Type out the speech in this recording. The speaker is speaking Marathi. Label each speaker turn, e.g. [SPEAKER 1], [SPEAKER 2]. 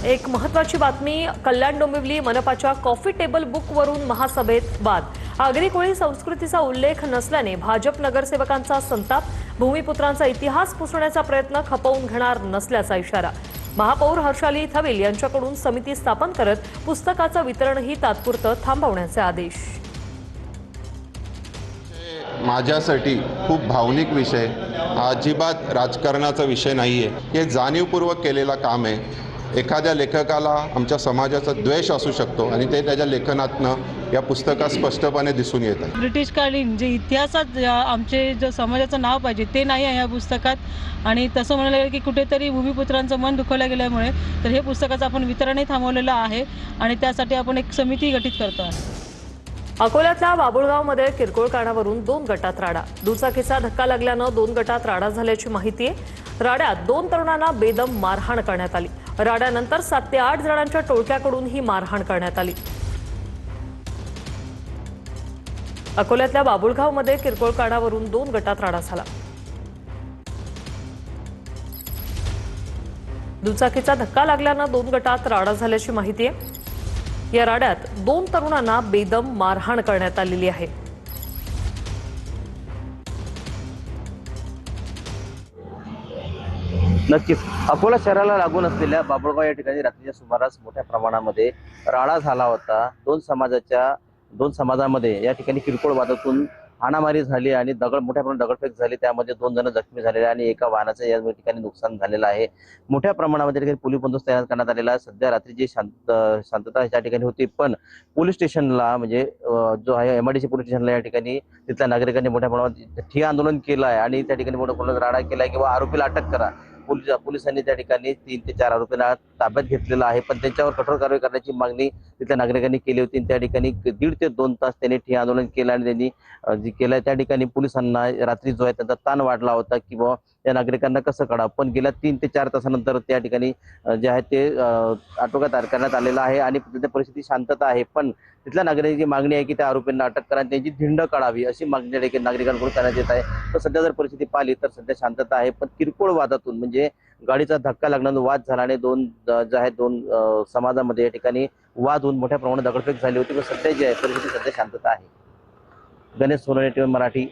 [SPEAKER 1] एक महत्त्वाची बातमी कल्याण डोंबिवली मनपाच्या कॉफी टेबल बुकवरून महासभेत वाद। आगरी कोळी संस्कृतीचा उल्लेख नसल्याने भाजप नगरसेवकांचा संताप। भूमिपुत्रांचा इतिहास पुसण्याचा प्रयत्न खपवून घेणार नसल्याचा इशारा। महापौर हर्षाली थविल यांच्याकडून समिती स्थापन करत पुस्तकाचं वितरणही तात्पुरतं थांबवण्याचे आदेश।
[SPEAKER 2] माझ्यासाठी खूप भावनिक विषय, हा अजिबात राजकारणाचा विषय नाही आहे। हे जाणीवपूर्वक केलेला काम आहे। एखाद्या लेखकाला आमच्या समाजाचा द्वेष असू शकतो आणि ते त्याच्या लेखनातनं या पुस्तकात स्पष्टपणे दिसून येतं।
[SPEAKER 3] ब्रिटिशकालीन जे इतिहासात आमचे जो समाजाचं नाव पाहिजे ते नाही आहे या पुस्तकात। आणि तसं म्हणायला गेलं की कुठेतरी भूमिपुत्रांचं मन दुखवलं गेल्यामुळे तर हे पुस्तकाचं आपण वितरणही थांबवलेलं आहे आणि त्यासाठी आपण एक समिती गठीत करतो आहे।
[SPEAKER 1] अकोल्यातल्या बाबुळगावमध्ये किरकोळ कारणावरून 2 गटात राडा। दुचाकीचा धक्का लागल्यानं 2 गटात राडा झाल्याची माहिती आहे। राड्यात 2 तरुणांना बेदम मारहाण करण्यात आली। राड्यानंतर 7 ते 8 जणांच्या टोळक्याकडून ही मारहाण करण्यात आली। अकोल्यातल्या बाबुळगावमध्ये किरकोळ कारणावरून 2 गटात राडा झाला। दुचाकीचा धक्का लागल्यानं 2 गटात राडा झाल्याची माहिती आहे। या राड्यात 2 तरुणांना बेदम मारहाण करण्यात आलेली आहे।
[SPEAKER 4] नक्कीच अकोला शहराला लागून असलेल्या बाबुळगाव या ठिकाणी रात्रीच्या सुमारास मोठ्या प्रमाणामध्ये राडा झाला होता। दोन समाजामध्ये या ठिकाणी किरकोळ वादातून हाणामारी झाली आणि मोठ्या प्रमाणात दगडफेक झाली। त्यामध्ये 2 जण जखमी झालेले आणि एका वाहनाचं या ठिकाणी नुकसान झालेलं आहे। मोठ्या प्रमाणामध्ये ठिकाणी पोलीस बंदोबस्त तैनात करण्यात आलेला आहे। सध्या रात्रीची शांतता या ठिकाणी होती, पण पोलीस स्टेशनला म्हणजे जो आहे MIDC पोलीस स्टेशनला या ठिकाणी तिथल्या नागरिकांनी मोठ्या प्रमाणात ठिय्या आंदोलन केलं आहे आणि त्या ठिकाणी मोठ्या प्रमाणात राडा केला आहे किंवा आरोपीला अटक करा। पोलिसांनी त्या ठिकाणी 3 ते 4 आरोपींना ताब्यात घेतलेला आहे, पण त्यांच्यावर कठोर कारवाई करण्याची मागणी तिथल्या नागरिकांनी केली होती। त्या ठिकाणी 1.5 ते 2 तास त्यांनी ठिय्या आंदोलन केलं आणि त्यांनी जे केलं त्या ठिकाणी पोलिसांना रात्री जो आहे त्यांचा ताण वाढला होता की बाबा या नागरिकांना कसं काढा, पण गेल्या 3 ते 4 तासानंतर त्या ठिकाणी जे आहे ते आटोक्यात करण्यात आलेलं आहे आणि तिथल्या परिस्थिती शांतता आहे। पण तिथल्या नागरिकांची मागणी आहे की त्या आरोपींना अटक करा आणि त्यांची धिंड काढावी अशी मागणी देखील नागरिकांकडून करण्यात येत आहे। तर सध्या जर परिस्थिती पाहिली तर सध्या शांतता आहे, पण किरकोळ वादातून म्हणजे गाडीचा धक्का लागल्यानं वाद झाला आणि दोन समाजामध्ये या ठिकाणी वाद होऊन मोठ्या प्रमाणात दगडफेक झाली होती। पण सध्या जी आहे परिस्थिती सध्या शांतता आहे। गणेश सोनवणे, टीव्ही मराठी।